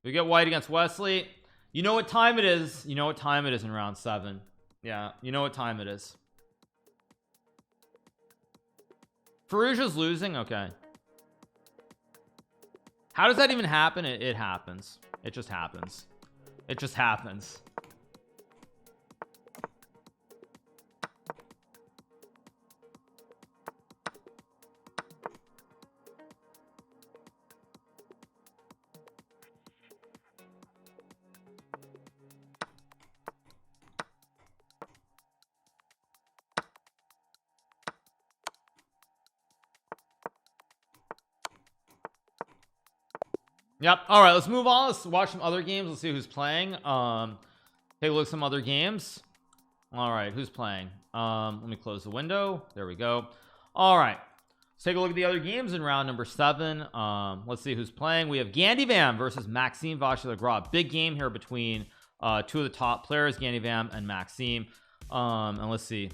We get white against Wesley. You know what time it is. You know what time it is in round 7. Yeah, you know what time it is. Farouja's losing. Okay. How does that even happen? It happens. It just happens. It just happens. Yep. All right, let's move on. Let's watch some other games. Let's see who's playing. Take a look at some other games. All right, who's playing? Let me close the window. There we go. All right, let's take a look at the other games in round number 7. Let's see who's playing. We have Gandivam versus Maxime Vachier-Lagrotte. Big game here between 2 of the top players, Gandivam and Maxime. And let's see.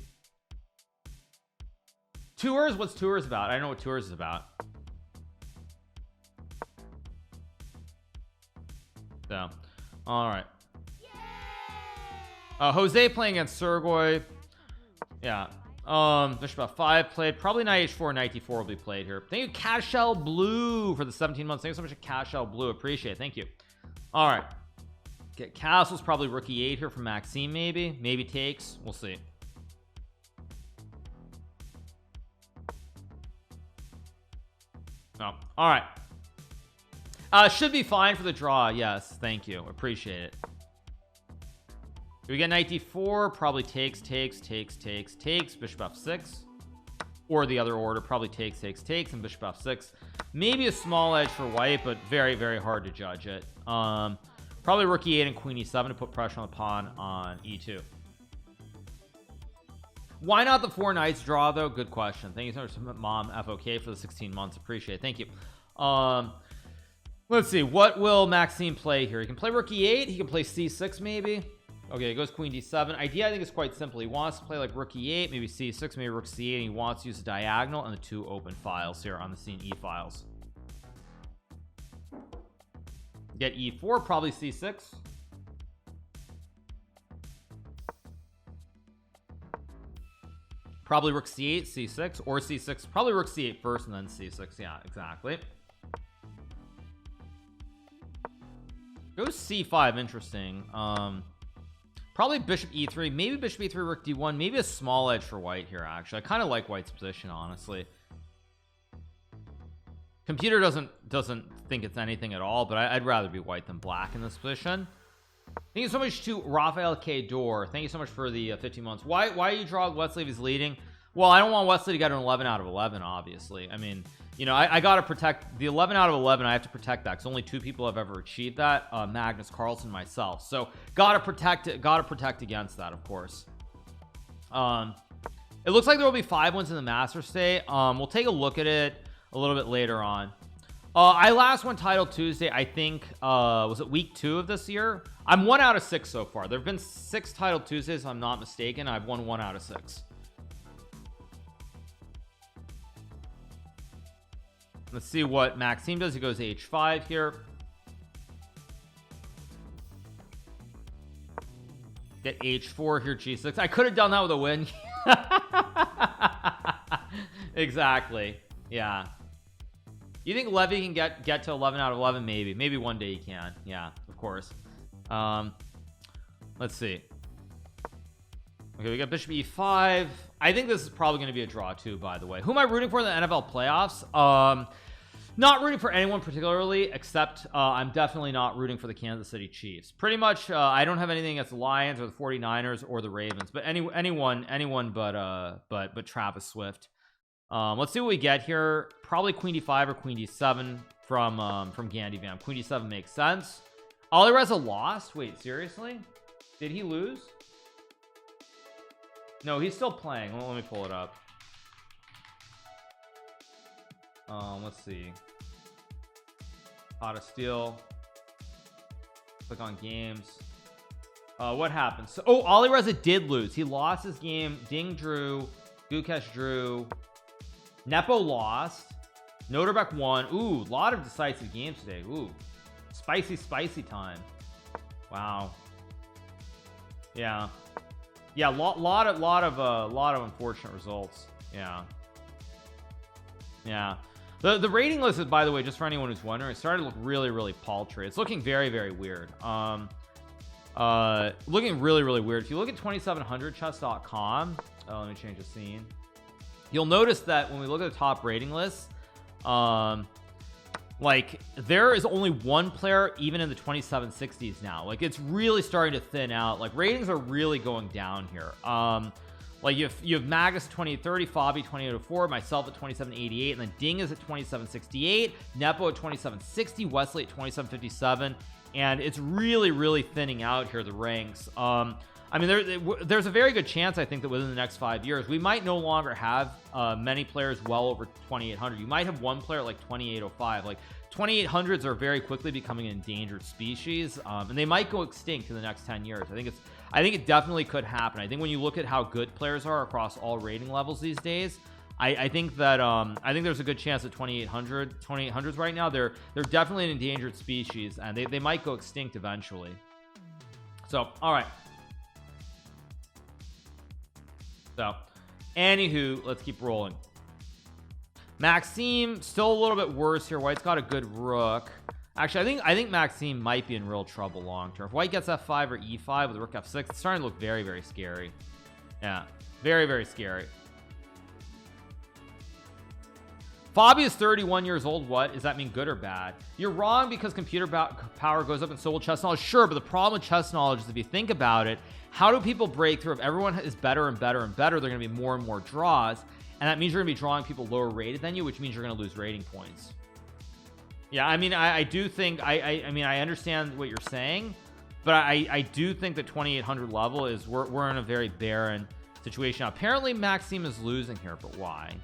Tours. What's Tours about? I don't know what Tours is about. So, all right. Jose playing against Sergoi. Yeah. Bishop f5 played. Probably knight h4, knight d4 will be played here. Thank you, Cashel Blue, for the 17 months. Thank you so much, Cashel Blue. Appreciate it. Thank you. All right. Get castles. Probably rook e8 here from Maxime. Maybe takes. We'll see. Oh, all right. Should be fine for the draw. Yes, thank you. Appreciate it. Do we get knight d4? Probably takes. Bishop f6, or the other order. Probably takes, and bishop f6. Maybe a small edge for white, but very, very hard to judge it. Probably rook e8 and queen e7 to put pressure on the pawn on e2. Why not the 4 knights draw though? Good question. Thank you so much, Mom FOK, for the 16 months. Appreciate it. Thank you. Let's see, what will Maxime play here? He can play rook e8. He can play c6 maybe. Okay, he goes queen d7. Idea I think is quite simple. He wants to play like rook e8, maybe c6, maybe rook c8, and he wants to use the diagonal and the 2 open files here on the scene e files. Get e4, probably c6. Probably rook c8, c6, or c6. Probably rook c8 first and then c6. Yeah, exactly. Goes c5. Interesting. Probably bishop e3, maybe bishop e3, rook d1, maybe a small edge for white here. Actually, I kind of like white's position, honestly. Computer doesn't think it's anything at all, but I'd rather be white than black in this position. Thank you so much to Rafael K. Dor. Thank you so much for the 15 months. Why you draw Wesley if he's leading? Well, I don't want Wesley to get an 11 out of 11, obviously. I mean, you know, I got to protect the 11 out of 11. I have to protect that because only 2 people have ever achieved that, Magnus Carlsen, myself. So gotta protect it, gotta protect against that, of course. It looks like there will be 5 ones in the master state. We'll take a look at it a little bit later on. I last won Title Tuesday, I think, was it week 2 of this year? I'm 1 out of 6 so far. There have been 6 Title Tuesdays, if I'm not mistaken. I've won 1 out of 6. Let's see what Maxime does. He goes h5 here. Get h4 here, g6. I could have done that with a win. Exactly. Yeah. You think Levy can get to 11 out of 11? Maybe one day he can. Yeah, of course. Let's see. Okay, we got bishop e5. I think this is probably going to be a draw too, by the way. Who am I rooting for in the NFL playoffs? Not rooting for anyone particularly, except I'm definitely not rooting for the Kansas City Chiefs. Pretty much, I don't have anything against the Lions or the 49ers or the Ravens, but anyone but Travis Swift. Let's see what we get here. Probably queen d5 or queen d7 from Gandivam. Queen d7 makes sense. Alireza lost. Wait, seriously? Did he lose? No, he's still playing. Well, let me pull it up. Let's see. Pot of Steel. Click on games. What happened? So, oh, Alireza did lose. He lost his game. Ding drew. Gukesh drew. Nepo lost. Noterbeck won. Ooh, a lot of decisive games today. Ooh. Spicy time. Wow. Yeah. Yeah, lot of unfortunate results. Yeah. Yeah. The rating list is, by the way, just for anyone who's wondering, it started to look really paltry. It's looking very weird. Looking really weird. If you look at 2700chess.com, let me change the scene. You'll notice that when we look at the top rating list, like there is only one player even in the 2760s now. Like it's really starting to thin out. Like ratings are really going down here. Like you have Magus 2830, Fabi 2804, myself at 2788, and then Ding is at 2768, Nepo at 2760, Wesley at 2757, and it's really thinning out here, the ranks. I mean, there's a very good chance, I think, that within the next 5 years we might no longer have many players well over 2800. You might have one player at like 2805. Like 2800s are very quickly becoming an endangered species, and they might go extinct in the next 10 years. I think it definitely could happen. I think when you look at how good players are across all rating levels these days, I think that I think there's a good chance that 2800s right now, they're definitely an endangered species, and they might go extinct eventually. So all right, so anywho, let's keep rolling. Maxime still a little bit worse here. White's got a good rook. Actually, I think Maxime might be in real trouble long term. If White gets f5 or e5 with rook f6, it's starting to look very scary. Yeah, very scary. Fabi is 31 years old. What does that mean, good or bad? You're wrong, because computer power goes up and so will chess knowledge. Sure, but the problem with chess knowledge is, if you think about it, how do people break through? If everyone is better and better, they're going to be more and more draws, and that means you're going to be drawing people lower rated than you, which means you're going to lose rating points. Yeah, I mean, I do think I mean, I understand what you're saying, but I do think that 2800 level is we're in a very barren situation now. Apparently Maxime is losing here, but why?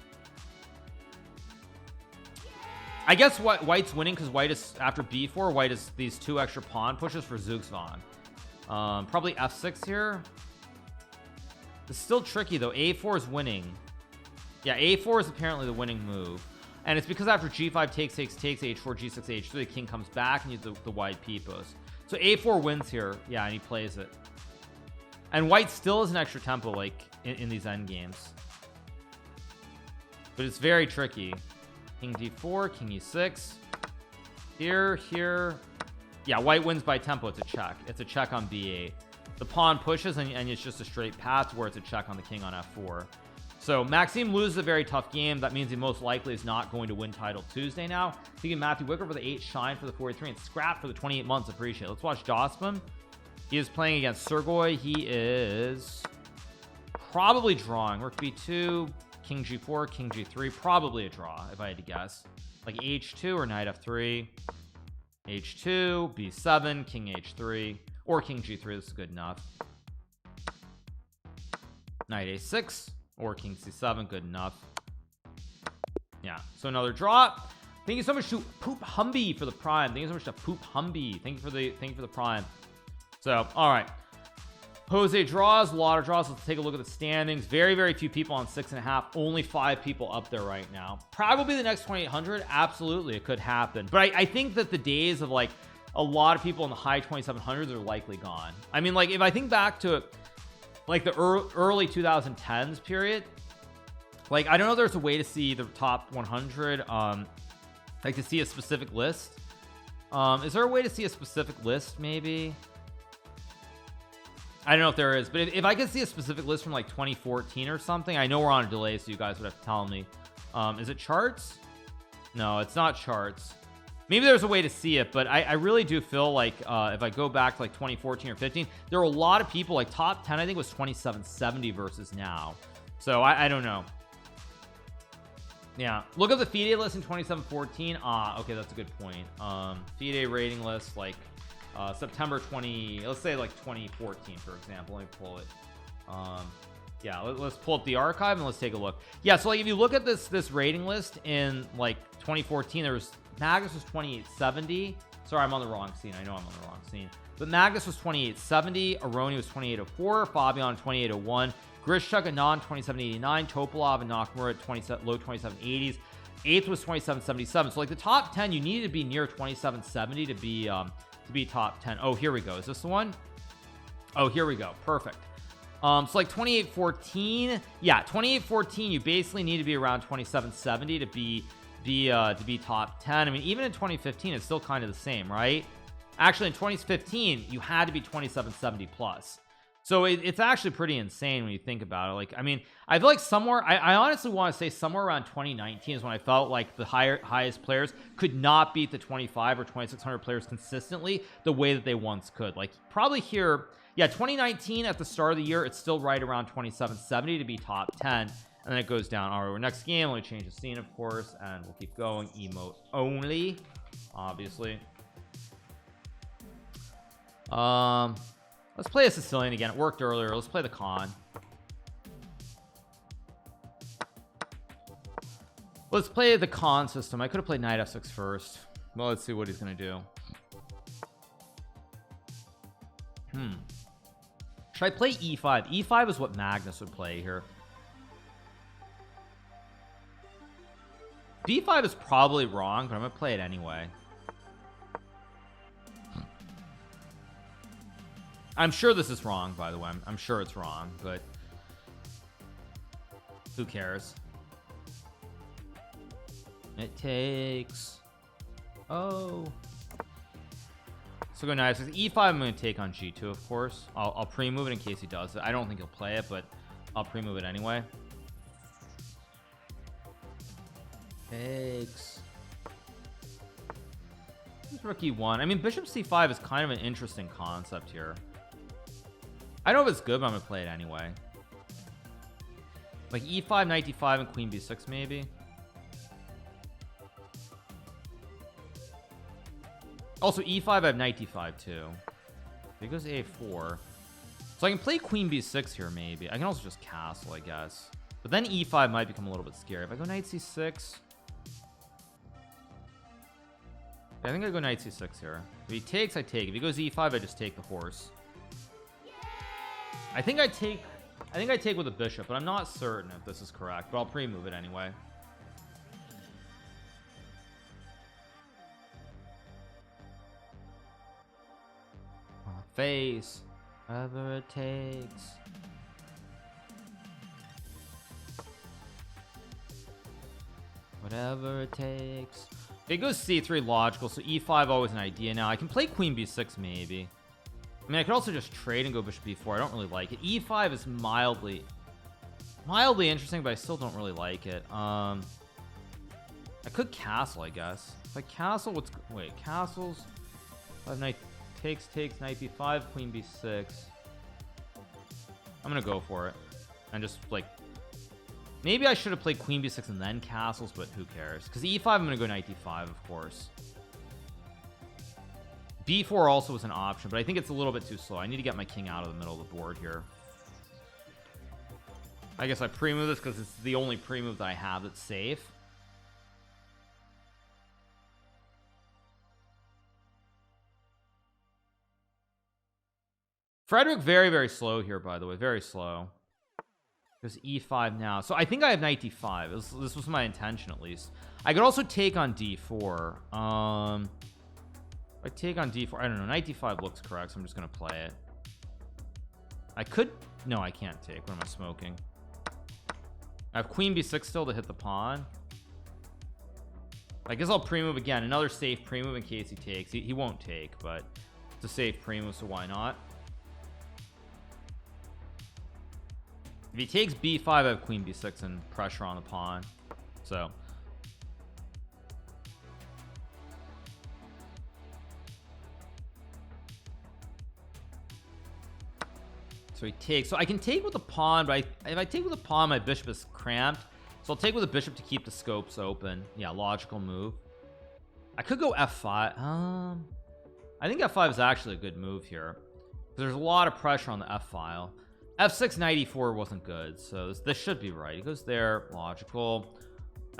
I guess White's winning because White is, after b4, White is these 2 extra pawn pushes for Zugzwang. Probably f6 here. It's still tricky though. a4 is winning. Yeah, a4 is apparently the winning move, and it's because after g5 takes h4 g6 h3, the king comes back and you do the wide pipos. So a4 wins here. Yeah, and he plays it, and White still has an extra tempo like in these end games, but it's very tricky. King d4, king e6, here. Yeah, White wins by tempo. It's a check on b8. The pawn pushes and it's just a straight path where it's a check on the king on f4. So Maxime loses a very tough game. That means he most likely is not going to win title Tuesday now. Thinking Matthew Wicker for the 8 shine for the 43 and scrap for the 28 months. Appreciate it. Let's watch Jospin. He is playing against Sergey. He is probably drawing. Rook b2, king g4, king g3. Probably a draw if I had to guess. Like h2 or knight f3. h2, b7, king h3, or king g3. This is good enough. Knight a6 or king c7, good enough. Yeah, so another draw. Thank you so much to Poop Humby for the prime. Thank you so much to Poop Humby. Thank you for the prime. So all right, Jose draws, a lot of draws. Let's take a look at the standings. Very few people on 6.5. Only 5 people up there right now. Probably the next 2800. Absolutely, it could happen, but I think that the days of like a lot of people in the high 2700s are likely gone. I mean, like if I think back to like the early 2010s period, like I don't know if there's a way to see the top 100, like to see a specific list. Is there a way to see a specific list? Maybe, I don't know if there is, but if I could see a specific list from like 2014 or something. I know we're on a delay, so you guys would have to tell me. Is it charts? No, it's not charts. Maybe there's a way to see it, but I really do feel like if I go back to like 2014 or 15, there were a lot of people like top 10. I think was 2770 versus now, so I don't know. Yeah, look at the FIDE list in 2714. Okay, that's a good point. FIDE rating list like September 20, let's say like 2014 for example. Let me pull it. Yeah, let's pull up the archive and let's take a look. Yeah, so like if you look at this rating list in like 2014, there was Magus was 2870. Sorry, I'm on the wrong scene. I know I'm on the wrong scene, but Magus was 2870, Aroni was 2804, Fabian 2801, Grishchuk and Non 2789, Topolov and Nakamura at low 2780s. 8th was 2777. So like the top 10, you needed to be near 2770 to be top 10. Oh, here we go. Is this the one? Oh, here we go. Perfect. So like 2814. Yeah, 2814. You basically need to be around 2770 to be top 10. I mean, even in 2015, it's still kind of the same, right? Actually, in 2015, you had to be 2770 plus. So it's actually pretty insane when you think about it. Like, I mean, I feel like somewhere, I honestly want to say somewhere around 2019 is when I felt like the highest players could not beat the 25 or 2600 players consistently the way that they once could. Like, probably here, yeah, 2019 at the start of the year, it's still right around 2770 to be top 10, and then it goes down. All right, next game, let me change the scene, of course, and we'll keep going. Emote only, obviously. Let's play a Sicilian again. It worked earlier. Let's play the con. Let's play the con system. I could have played knight f6 first. Well, let's see what he's gonna do. Should I play e5? E5 is what Magnus would play here. b5 is probably wrong, but I'm gonna play it anyway. I'm sure this is wrong, by the way. I'm sure it's wrong, but who cares? It takes. Oh. So go knight f6. e5 I'm going to take on g2, of course. I'll pre-move it in case he does it. I don't think he'll play it, but I'll pre-move it anyway. Takes. Rook e1. I mean, bishop c5 is kind of an interesting concept here. I don't know if it's good, but I'm gonna play it anyway. Like e5, knight d5, and queen b6 maybe. Also e5, I have knight d5 too. He goes a4. So I can play queen b6 here maybe. I can also just castle, I guess. But then e5 might become a little bit scary. If I go knight c6. I think I go knight c6 here. If he takes, I take. If he goes e5, I just take the horse. I think I take with a bishop, but I'm not certain if this is correct, but I'll pre-move it anyway. Face, whatever it takes. Whatever it takes. It goes c3 logical, so e5 always an idea. Now I can play queen b6 maybe. I mean, I could also just trade and go bishop b4. I don't really like it. e5 is mildly interesting, but I still don't really like it. I could castle, I guess. If I castle, wait, castles. I have knight takes, knight b5, queen b6. I'm gonna go for it and just like, maybe I should have played queen b6 and then castles, but who cares? Because e5, I'm gonna go knight d5, of course. b4 also was an option, but I think it's a little bit too slow. I need to get my king out of the middle of the board here. I guess I pre-move this because it's the only pre-move that I have that's safe. Frederick very, very slow here, by the way. Very slow. There's e5 now. So I think I have knight d5. This was my intention, at least. I could also take on d4. If I take on d4, I don't know. Knight d5 looks correct, so I'm just going to play it. I could... No, I can't take. What am I smoking? I have queen b6 still to hit the pawn. I guess I'll pre-move again. Another safe pre-move in case he takes. He won't take, but it's a safe pre-move, so why not? If he takes b5, I have queen b6 and pressure on the pawn. So... So he takes. So I can take with the pawn, but if I take with the pawn, my bishop is cramped. So I'll take with the bishop to keep the scopes open. Yeah, logical move. I could go f5. I think f5 is actually a good move here. There's a lot of pressure on the f file. f6 knight e4 wasn't good, so this should be right. He goes there, logical.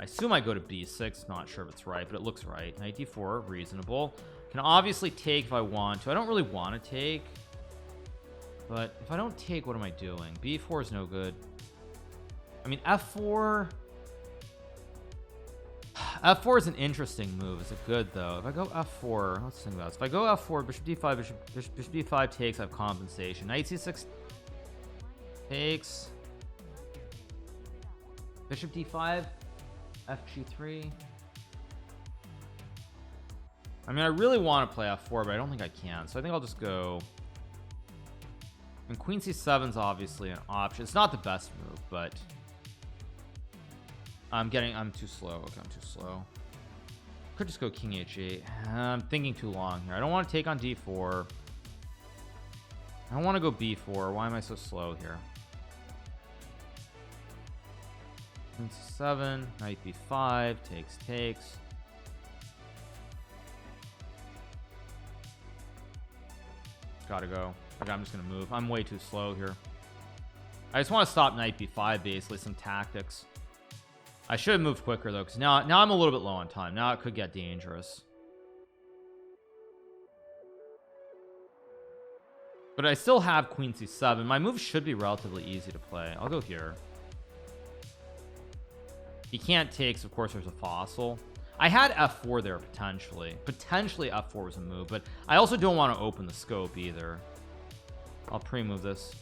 I assume I go to b6. Not sure if it's right, but it looks right. Knight d4, reasonable. Can obviously take if I want to. I don't really want to take. But if I don't take, what am I doing? b4 is no good. I mean, f4... F4 is an interesting move. Is it good though? If I go F4, let's think about this. If I go F4, bishop d5, bishop d5 takes, I have compensation. Knight c6 takes. Bishop d5, fg3. I mean, I really want to play f4, but I don't think I can. So I think I'll just go. And queen c7 is obviously an option. It's not the best move, but I'm too slow. Okay, I'm too slow. Could just go king h8. I'm thinking too long here. I don't want to take on d4. I don't want to go b4. Why am I so slow here? Queen c7, knight b5, takes. Gotta go. Okay, I'm just gonna move. I'm way too slow here. I just want to stop knight b5, basically some tactics. I should have moved quicker though, because now I'm a little bit low on time. Now it could get dangerous. But I still have queen c7. My move should be relatively easy to play. I'll go here. He can't take, so of course there's a fossil. I had f4 there potentially. Potentially f4 was a move, but I also don't want to open the scope either. I'll pre-move this.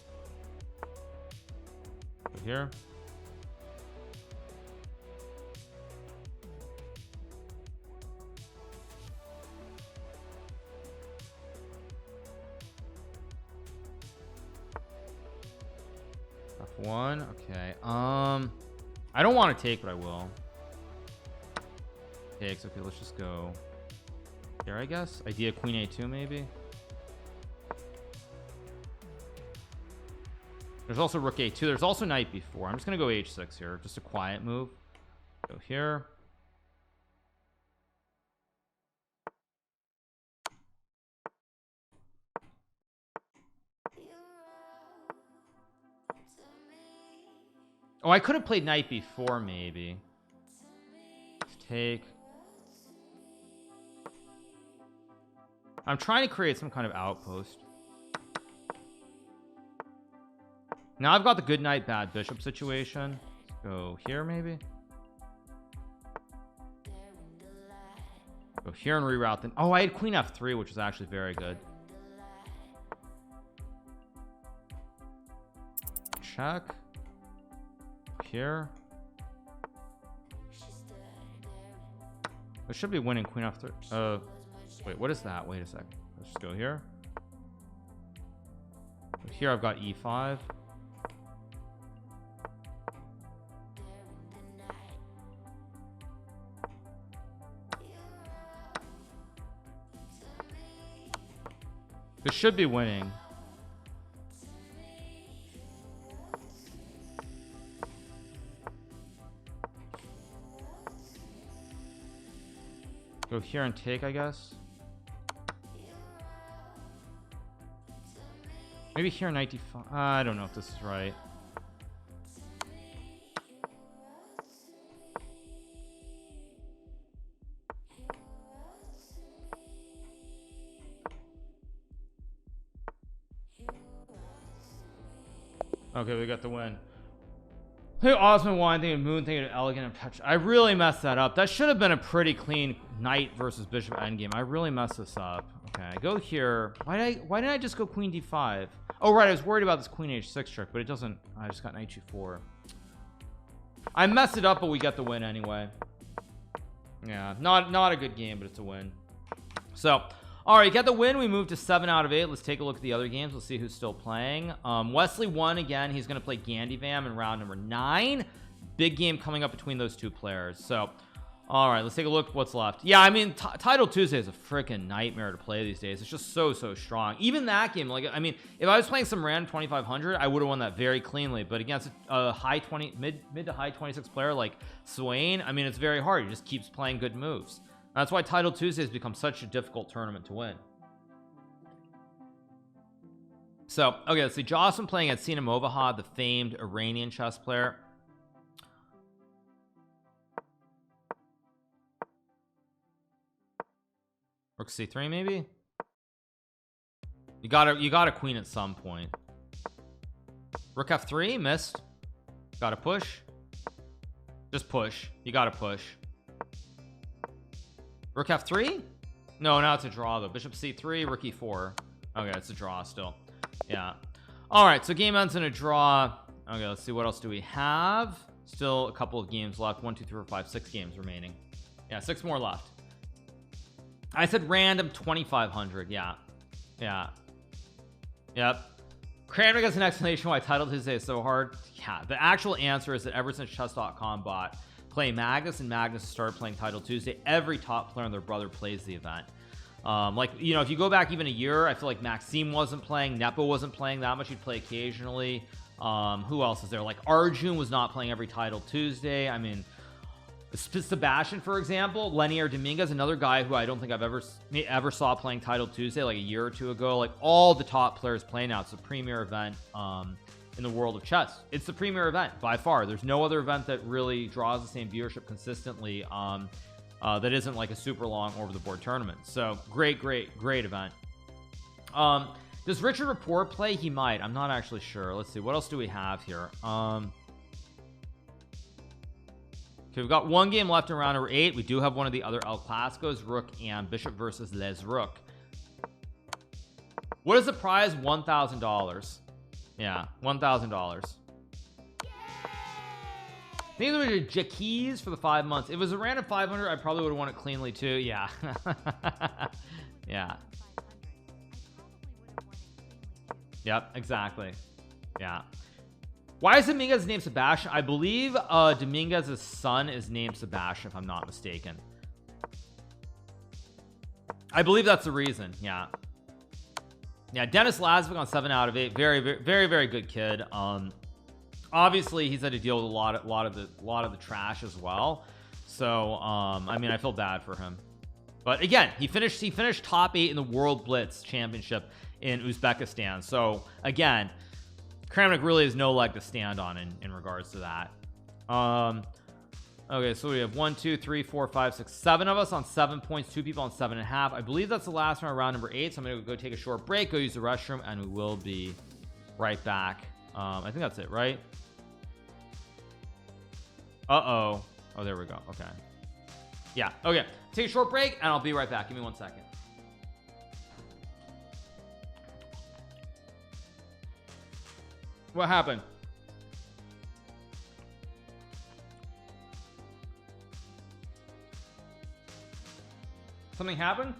Go here. F1. Okay. I don't want to take, but I will. Takes. Okay, let's just go here, I guess. Idea queen a2 maybe. There's also rook a2. There's also knight b4. I'm just gonna go h6 here, just a quiet move. Go here. Oh, I could have played knight b4 maybe. Take. I'm trying to create some kind of outpost. Now I've got the good knight, bad bishop situation. Let's go here maybe. Go here and reroute them. Oh, I had queen f3, which is actually very good. Check. Here. I should be winning queen f3. Wait, what is that? Wait a sec. Let's just go here. Here I've got e5. This should be winning. Go here and take, I guess. Maybe here knight d5. I don't know if this is right. Okay, we got the win. Hey, Osman wine thing and moon thing and elegant and touch. I really messed that up. That should have been a pretty clean knight versus bishop endgame. I really messed this up. Okay, I go here. Why didn't I just go queen d5? Oh right, I was worried about this queen h6 trick, but it doesn't. I just got knight g4. I messed it up, but we get the win anyway. Yeah, not a good game, but it's a win. So all right, get the win. We moved to 7 out of 8. Let's take a look at the other games. Let's see who's still playing. Wesley won again. He's going to play Gandivam in round number 9. Big game coming up between those two players. So all right, let's take a look at what's left. Yeah, I mean, Title Tuesday is a freaking nightmare to play these days. It's just so strong. Even that game, like, I mean, if I was playing some random 2500, I would have won that very cleanly. But against a high 20 mid to high 26 player like Swain, I mean, it's very hard. He just keeps playing good moves. That's why Title Tuesday has become such a difficult tournament to win. So, okay, let's see. Jocelyn playing at Sinamovahad, the famed Iranian chess player. Rook c3 maybe? You got a queen at some point. Rook f3, missed. Gotta push. Just push. You gotta push. Rook f3? No, now it's a draw though. Bishop c3, rook e4. Okay, it's a draw still. Yeah. All right, so game ends in a draw. Okay, let's see, what else do we have? Still a couple of games left. 1 2 3 4 5 6 games remaining. Yeah, 6 more left. I said random 2500. Yeah. Yep. Cranwick has an explanation why Title Tuesday is so hard. Yeah, the actual answer is that ever since chess.com bought Play Magnus and Magnus started playing Title Tuesday, every top player and their brother plays the event. Like, you know, if you go back even a year, I feel like Maxime wasn't playing, Nepo wasn't playing that much. He'd play occasionally. Who else is there? Like Arjun was not playing every Title Tuesday. I mean, Sebastian, for example, Lenier Dominguez, another guy who I don't think I've ever saw playing Title Tuesday like a year or two ago. Like all the top players play now. It's the premier event in the world of chess. It's the premier event by far. There's no other event that really draws the same viewership consistently that isn't like a super long over the board tournament. So great event. Does Richard Rapport play? He might. I'm not actually sure. Let's see, what else do we have here? Okay, we've got one game left in round number 8. We do have one of the other El Clasicos, Rook and Bishop versus Les Rook. What is the prize? $1,000. Yeah, $1,000. I think it was a Jackie's for the 5 months. If it was a random 500, I probably would have won it cleanly too. Yeah. Yeah. Yep, exactly. Yeah. Why is Dominguez named Sebastian? I believe Dominguez's son is named Sebastian, if I'm not mistaken. I believe that's the reason. Yeah. Yeah, Dennis Lazovic on 7 out of 8. Very good kid. Obviously he's had to deal with a lot of the trash as well. So I mean, I feel bad for him. But again, he finished top 8 in the World Blitz Championship in Uzbekistan. So again, Kramnik really has no leg to stand on in regards to that. Okay, so we have 1 2 3 4 5 6 7 of us on 7 points, 2 people on 7.5. I believe that's the last round number 8. So I'm gonna go take a short break, go use the restroom, and we will be right back. I think that's it, right? Oh, there we go. Okay, yeah, okay, take a short break and I'll be right back. Give me 1 second. What happened? Something happened?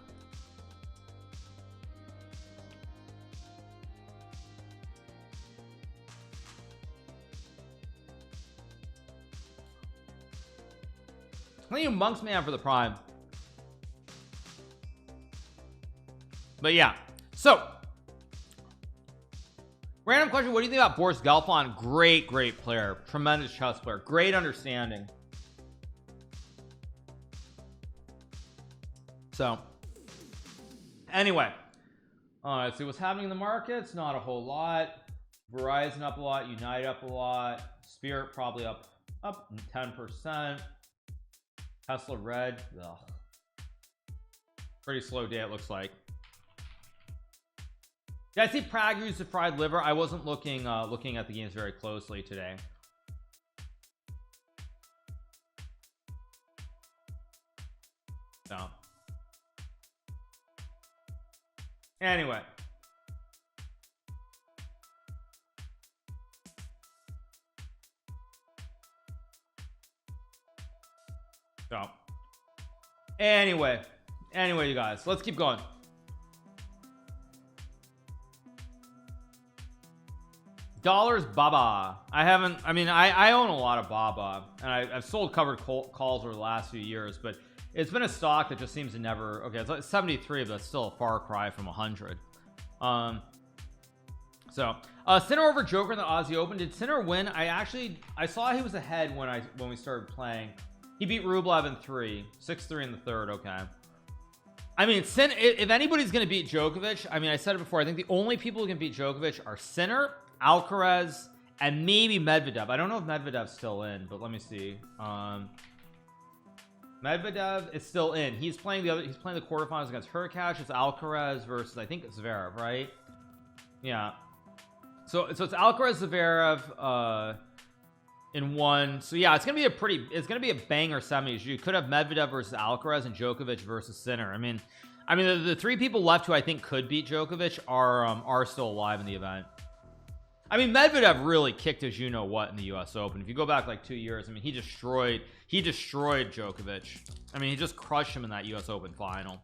Thank you, Monks Man, for the Prime. But yeah, so random question: what do you think about Boris Gelfand? Great player, tremendous chess player, great understanding. So anyway, let's see what's happening in the markets. Not a whole lot. Verizon up a lot, United up a lot, Spirit probably up 10%. Tesla red. Ugh. Pretty slow day, it looks like. Yeah, I see Prague used the fried liver. I wasn't looking at the games very closely today. So anyway, you guys, let's keep going. Dollars Baba. I own a lot of Baba, and I've sold covered calls over the last few years, but it's been a stock that just seems to never. Okay, it's like 73, but that's still a far cry from 100. So Sinner over Joker in the Aussie Open. Did Sinner win? I saw he was ahead when we started playing. He beat Rublev in 6-3 in the third. Okay, I mean, if anybody's going to beat Djokovic, I mean, I said it before, I think the only people who can beat Djokovic are Sinner, Alcaraz, and maybe Medvedev. I don't know if Medvedev's still in, but let me see. Medvedev is still in. He's playing the quarterfinals against Hurkacz. It's Alcaraz versus, I think it's Zverev, right? Yeah. So it's Alcaraz, Zverev, in one. So yeah, it's gonna be a banger semis. You could have Medvedev versus Alcaraz and Djokovic versus Sinner. I mean the three people left who I think could beat Djokovic are still alive in the event. I mean, Medvedev really kicked his you know what in the US Open. If you go back like 2 years, I mean, he destroyed Djokovic. I mean, he just crushed him in that US Open final.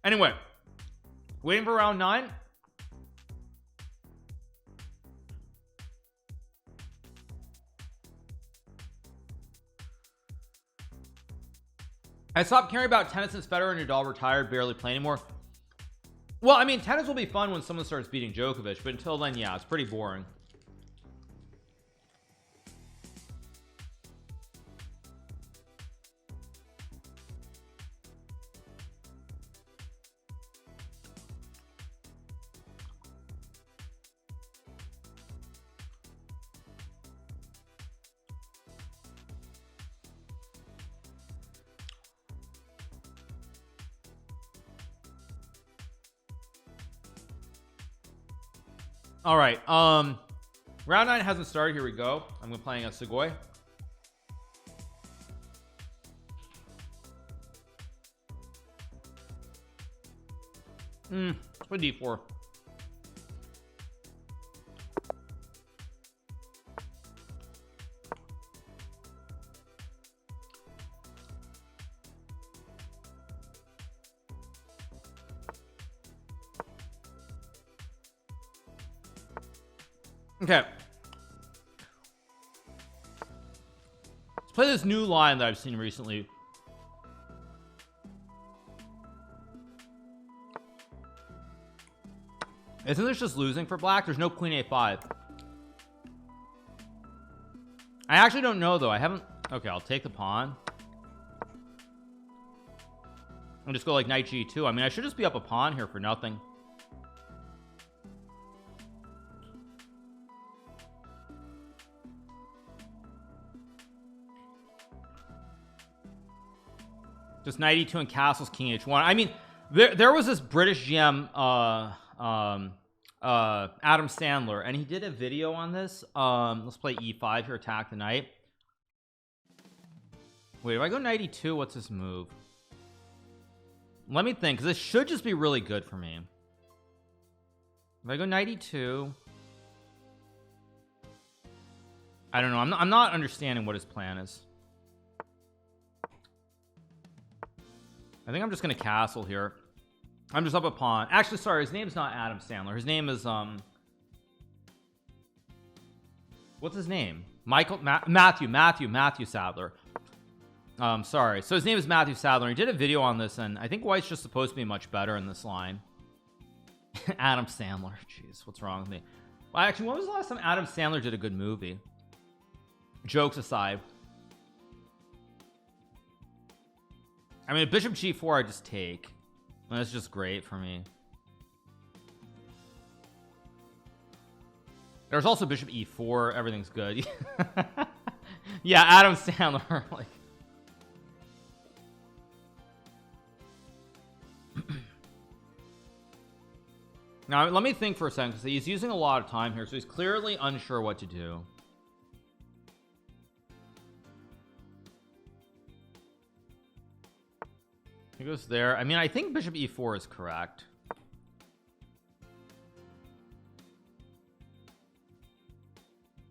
Anyway, waiting for round 9. I stopped caring about tennis since Federer and Nadal retired, barely play anymore. Well, I mean, tennis will be fun when someone starts beating Djokovic, but until then, yeah, it's pretty boring. All right, round 9 hasn't started. Here we go. I'm gonna playing a Sugoi. What d4? Okay, let's play this new line that I've seen recently. Isn't this just losing for black? There's no queen a5. I actually don't know though. I haven't. Okay, I'll take the pawn and just go like knight g2. I mean, I should just be up a pawn here for nothing. Just knight e2 and castles king h1. I mean, there was this British GM Adam Sandler, and he did a video on this. Let's play e5 here, attack the knight. Wait, if I go knight e2, what's this move? Let me think, because this should just be really good for me. If I go knight e2, I don't know. I'm not understanding what his plan is. I think I'm just gonna castle here. I'm just up a pawn. Actually, sorry, his name's not Adam Sandler. His name is what's his name? Matthew Sadler. Sorry. So his name is Matthew Sadler. He did a video on this, and I think white's just supposed to be much better in this line. Adam Sandler. Jeez, what's wrong with me? Well, actually, when was the last time Adam Sandler did a good movie? Jokes aside. I mean, bishop g4, I just take. And that's just great for me. There's also bishop e4. Everything's good. Yeah, Adam Sandler. Like, now let me think for a second, because he's using a lot of time here, so he's clearly unsure what to do. He goes there. I mean, I think bishop e4 is correct.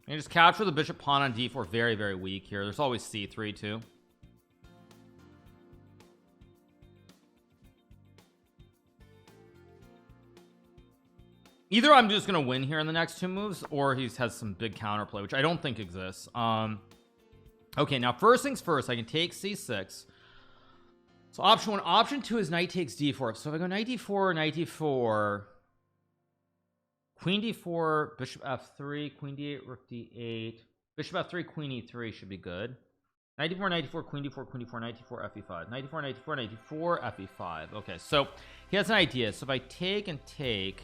You just capture the bishop pawn on d4. Very, very weak here. There's always c3 too. Either I'm just gonna win here in the next 2 moves, or he has some big counterplay, which I don't think exists. Okay, now first things first, I can take c6. So option 1. Option 2 is knight takes d4. So if I go knight d4, knight d4, queen d4, bishop f3, queen d8, rook d8, bishop f3, queen e3 should be good. Knight d4, knight d4, queen d4, queen d4, knight d4, fe5, knight d4, knight d4, knight d4, fe5. Okay, so he has an idea. So if I take and take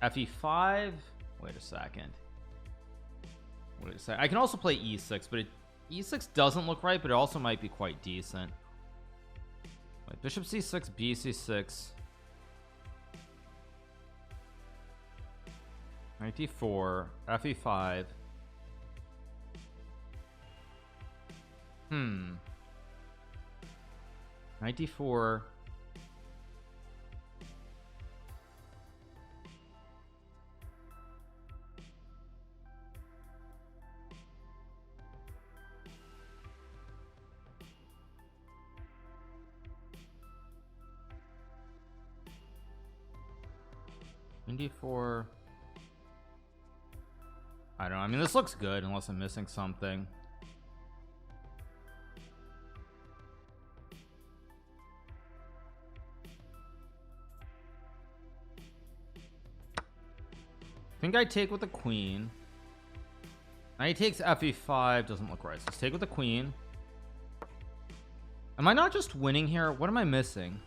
fe5, wait a second. I can also play e6, but E6 doesn't look right, but it also might be quite decent. Wait, bishop c6, bc6, knight d4, fe5. Knight d4. d4. I don't know. I mean, this looks good unless I'm missing something. I think I take with the queen. Now he takes fe5. Doesn't look right. So let's take with the queen. Am I not just winning here? What am I missing?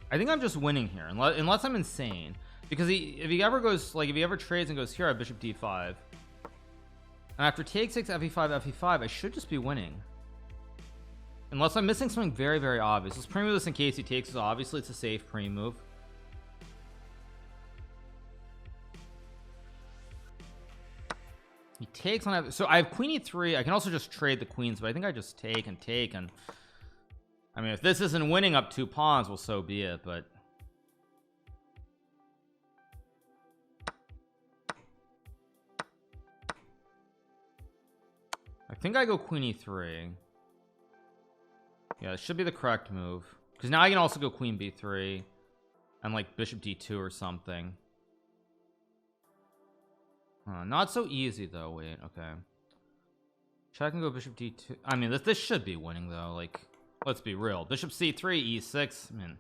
I think I'm just winning here, unless I'm insane. Because if he ever goes, like, if he ever trades and goes here, I have bishop d5. And after take 6, fe5, fe5, I should just be winning. Unless I'm missing something very, very obvious. Let's pre-move this in case he takes this. Obviously, it's a safe pre-move. He takes on, so I have queen e3. I can also just trade the queens, but I think I just take and take. And I mean, if this isn't winning up 2 pawns, well, so be it. But I think I go queen e3. Yeah, it should be the correct move, because now I can also go queen b3 and like bishop d2 or something. Not so easy though. Wait, okay, check and go bishop d2. I mean, this should be winning though. Like, let's be real. Bishop c3, e6. I mean,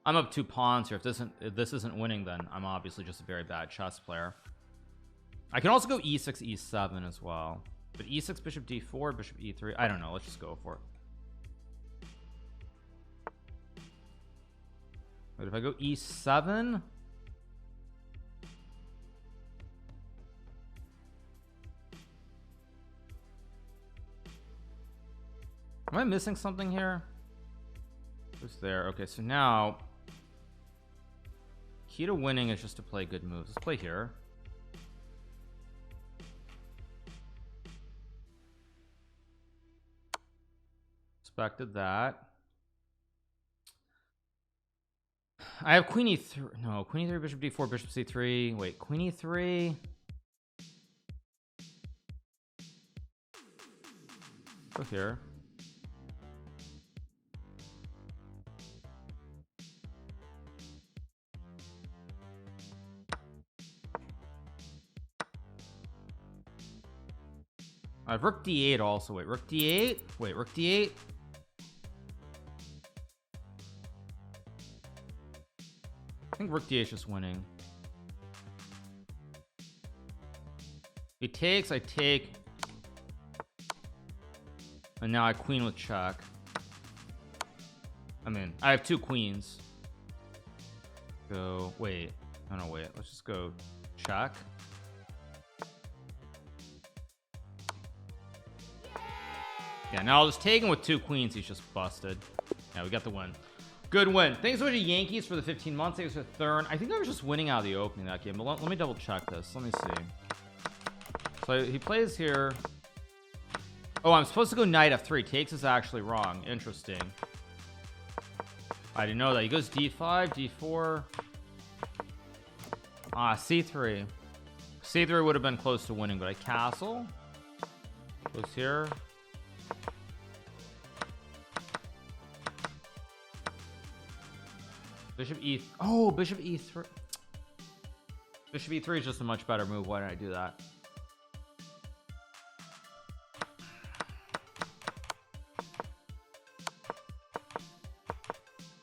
I'm up 2 pawns here. If this isn't winning, then I'm obviously just a very bad chess player. I can also go e6, e7 as well, but e6, bishop d4, bishop e3. I don't know. Let's just go for it. But if I go e7, am I missing something here? Who's there? Okay, so now key to winning is just to play good moves. Let's play here. Expected that. I have queen e3. No, queen e3, bishop d4, bishop c3. Wait, queen e3. Go here. I have rook d8 also. Wait, rook d8. Wait, rook d8. I think rook d8 is just winning. He takes, I take, and now I queen with check. I mean, I have 2 queens. Go, wait, no, wait, let's just go check. Yeah, now I'll just take him with 2 queens. He's just busted. Yeah, we got the win. Good win. Thanks so much to Yankees for the 15 months. Thanks for Thurn. I think I was just winning out of the opening that game, but let me double check this. Let me see. So he plays here. Oh, I'm supposed to go knight f3. Takes is actually wrong. Interesting. I didn't know that. He goes d5, d4. C3. C3 would have been close to winning, but I castle. Goes here. Bishop e. Oh, bishop e3. Bishop e3 is just a much better move. Why did I do that?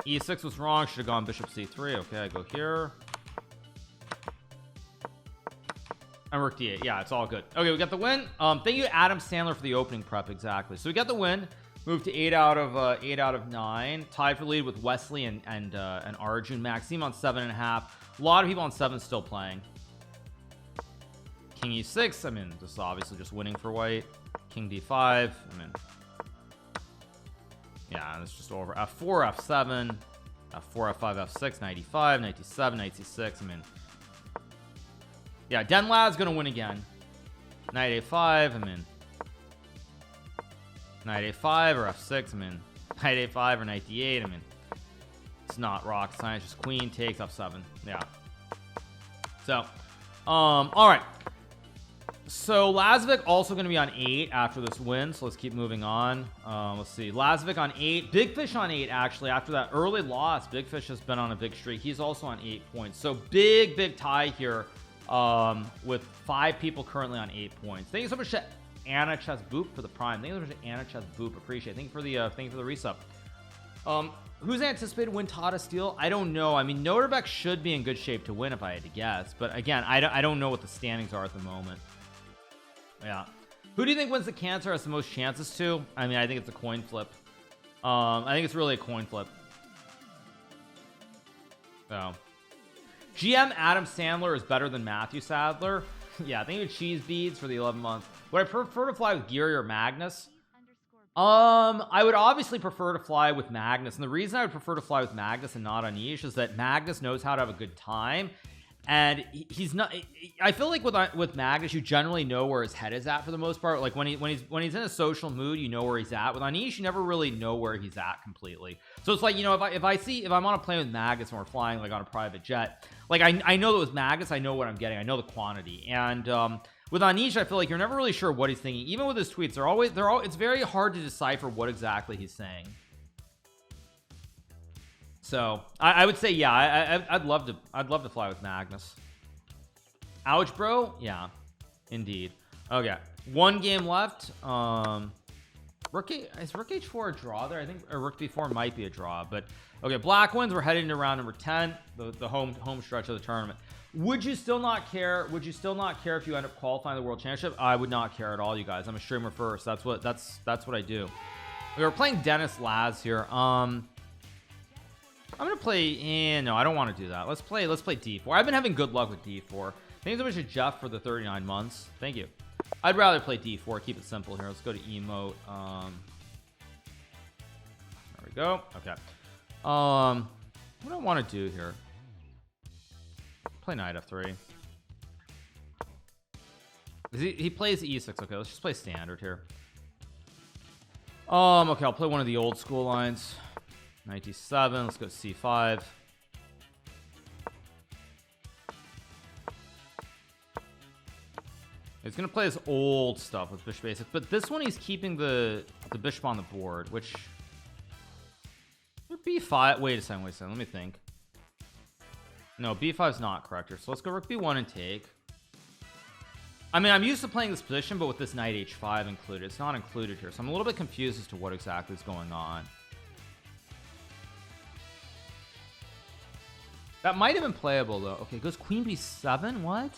E6 was wrong. Should have gone bishop c3. Okay, I go here. And rook d8. Yeah, it's all good. Okay, we got the win. Thank you, Adam Sandler, for the opening prep. Exactly. So we got the win. Moved to 8 out of 9. Tied for lead with Wesley and Arjun. Maxime on 7.5. A lot of people on 7 still playing. king e6. I mean, this is obviously just winning for white. King d5. I mean, yeah, it's just over. f4, f7, f4, f5, f6, knight e5, knight d7, knight c6. I mean, yeah, Denlad's gonna win again. Knight a5. I mean, knight a5 or f6. I mean, knight a5 or knight d8. I mean, it's not rocket science. Just queen takes f7. Yeah. So, all right. So Lazovic also going to be on 8 after this win. So let's keep moving on. Let's see. Lazovic on 8. Big Fish on 8, actually. After that early loss, Big Fish has been on a big streak. He's also on 8 points. So big tie here with 5 people currently on 8 points. Thank you so much to Anna Chess Boop for the prime. Thank you so much to Anna Chess Boop. Appreciate it. Thank you for the resub. Who's anticipated win Tata Steel? I don't know. I mean, Noterbeck should be in good shape to win if I had to guess. But again, I don't know what the standings are at the moment. Yeah. Who do you think wins the Cancer has the most chances to? I mean, I think it's a coin flip. I think it's really a coin flip. So, GM Adam Sandler is better than Matthew Sadler. Yeah, I think it's cheese beads for the 11 months. Would I prefer to fly with Geary or Magnus? I would obviously prefer to fly with Magnus, and the reason I would prefer to fly with Magnus and not Anish is that Magnus knows how to have a good time, and he's not. I feel like with Magnus, you generally know where his head is at for the most part. Like when he's in a social mood, you know where he's at. With Anish, you never really know where he's at completely. So it's like, you know, if I'm on a plane with Magnus and we're flying like on a private jet, like I know that with Magnus, I know what I'm getting. I know the quantity, and with Anish, I feel like you're never really sure what he's thinking. Even with his tweets, it's very hard to decipher what exactly he's saying. So I would say, yeah, I'd love to fly with Magnus. Ouch, bro. Yeah, indeed. Okay, 1 game left. Is Rook H4 a draw there? I think Rook B4 might be a draw, but okay. Black wins. We're heading to round number 10, the home stretch of the tournament. Would you still not care? Would you still not care if you end up qualifying the World Championship? I would not care at all, you guys. I'm a streamer first. That's what I do. We were playing Dennis Laz here. I'm gonna play. No, I don't want to do that. Let's play D4. I've been having good luck with D4. Thanks so much to Jeff for the 39 months. Thank you. I'd rather play D4. Keep it simple here. Let's go to emote. There we go. Okay. What do I want to do here? Play knight f3. He plays e6. Okay, let's just play standard here. Okay, I'll play one of the old school lines. Knight d7. Let's go c5. He's gonna play his old stuff with bishop basic, but this one he's keeping the bishop on the board, which b5. Wait a second. Let me think. No, b5 is not correct here, so let's go rook b1 and take. I mean, I'm used to playing this position, but with this knight h5 included, it's not included here, so I'm a little bit confused as to what exactly is going on. That might have been playable though. Okay, goes queen b7. What?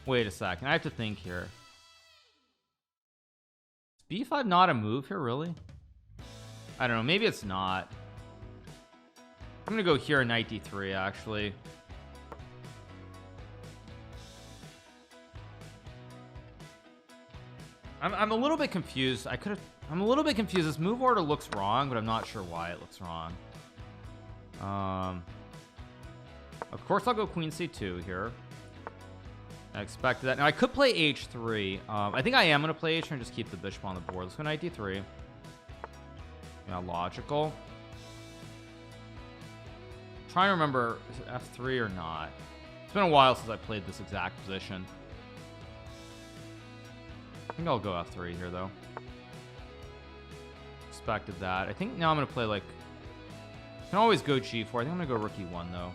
Wait a second, I have to think here. Is b5 not a move here, really? I don't know, maybe it's not. I'm gonna go here, knight d3 actually. I'm a little bit confused. I'm a little bit confused. This move order looks wrong, but I'm not sure why it looks wrong. Of course I'll go queen c2 here. I expected that. Now I could play h3. I think I am gonna play h3 and just keep the bishop on the board. Let's go knight d3. Yeah, logical. Trying to remember, is it f3 or not? It's been a while since I played this exact position. I think I'll go f3 here though. Expected that. I think now I'm gonna play like, I can always go g4. I think I'm gonna go rook e1 though.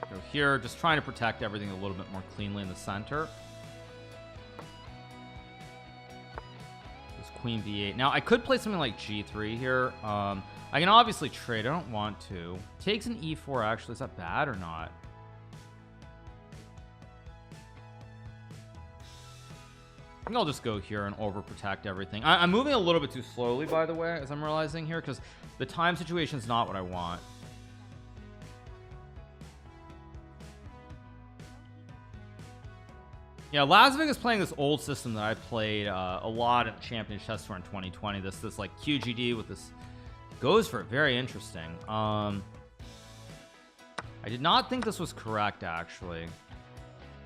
Go here, just trying to protect everything a little bit more cleanly in the center. Just queen b8. Now I could play something like g3 here. I can obviously trade. I don't want to. Takes an e4 actually. Is that bad or not? I think I'll just go here and overprotect everything. I'm moving a little bit too slowly, by the way, as I'm realizing here, because the time situation is not what I want. Yeah, Lazovic is playing this old system that I played a lot at the Champions Chess Tour in 2020. This like QGD with this goes for it. Very interesting. I did not think this was correct, actually.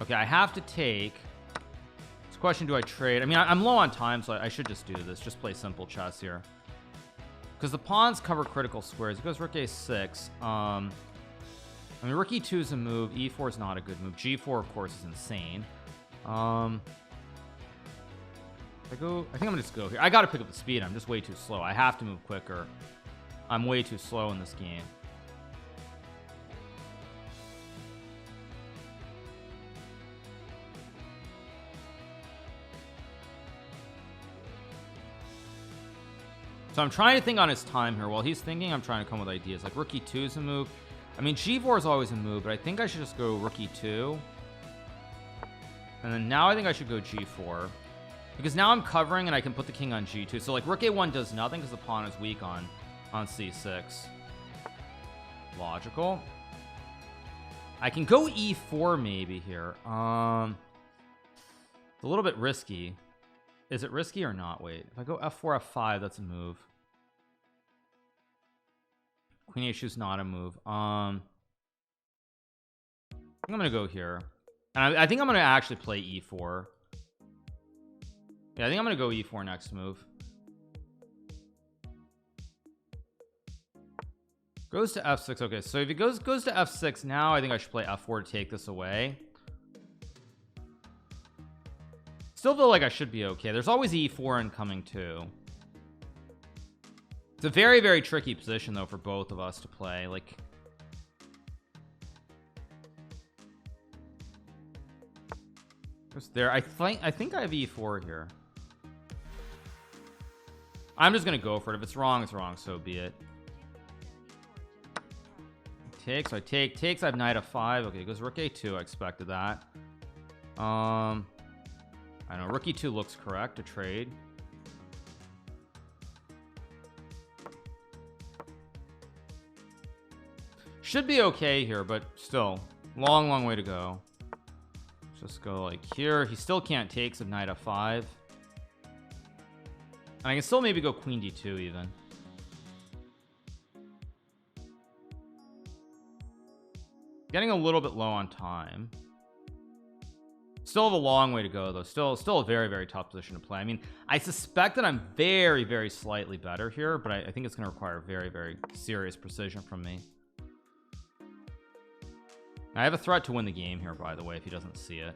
Okay, I have to take. This question: do I trade? I mean, I'm low on time, so I should just do this. Just play simple chess here, because the pawns cover critical squares. It goes Rook A6. I mean, Rook E2 is a move. E4 is not a good move. G4, of course, is insane. I think I'm gonna just go here. I gotta pick up the speed. I'm just way too slow. I have to move quicker. I'm way too slow in this game. So I'm trying to think on his time here. While he's thinking, I'm trying to come with ideas. Like Rook E2 is a move. I mean, G4 is always a move, but I think I should just go Rook E2. And then now I think I should go G4. Because now I'm covering and I can put the king on G2. So like Rook A1 does nothing because the pawn is weak on C6. Logical. I can go E4 maybe here. It's a little bit risky. Is it risky or not? Wait, if I go F4, F5, that's a move. Queen H2 is not a move. I think I'm gonna go here, and I think I'm gonna actually play E4. Yeah, I think I'm gonna go E4 next move. Goes to F6. Okay, so if it goes to F6, now I think I should play F4 to take this away. Still feel like I should be okay. There's always E4 incoming too. It's a very, very tricky position though for both of us to play. Like, just there. I think I have E4 here. I'm just gonna go for it. If it's wrong, it's wrong. So be it. Takes. So I take. Takes. I have knight F5. Okay, it goes Rook A2. I expected that. I know Rook E2 looks correct to trade. Should be okay here, but still long way to go. Just go like here. He still can't take, so knight F5. And I can still maybe go Queen D2 even. Getting a little bit low on time. Still have a long way to go though. Still a very, very tough position to play. I mean, I suspect that I'm very, very slightly better here, but I think it's going to require very, very serious precision from me. I have a threat to win the game here, by the way, if he doesn't see it.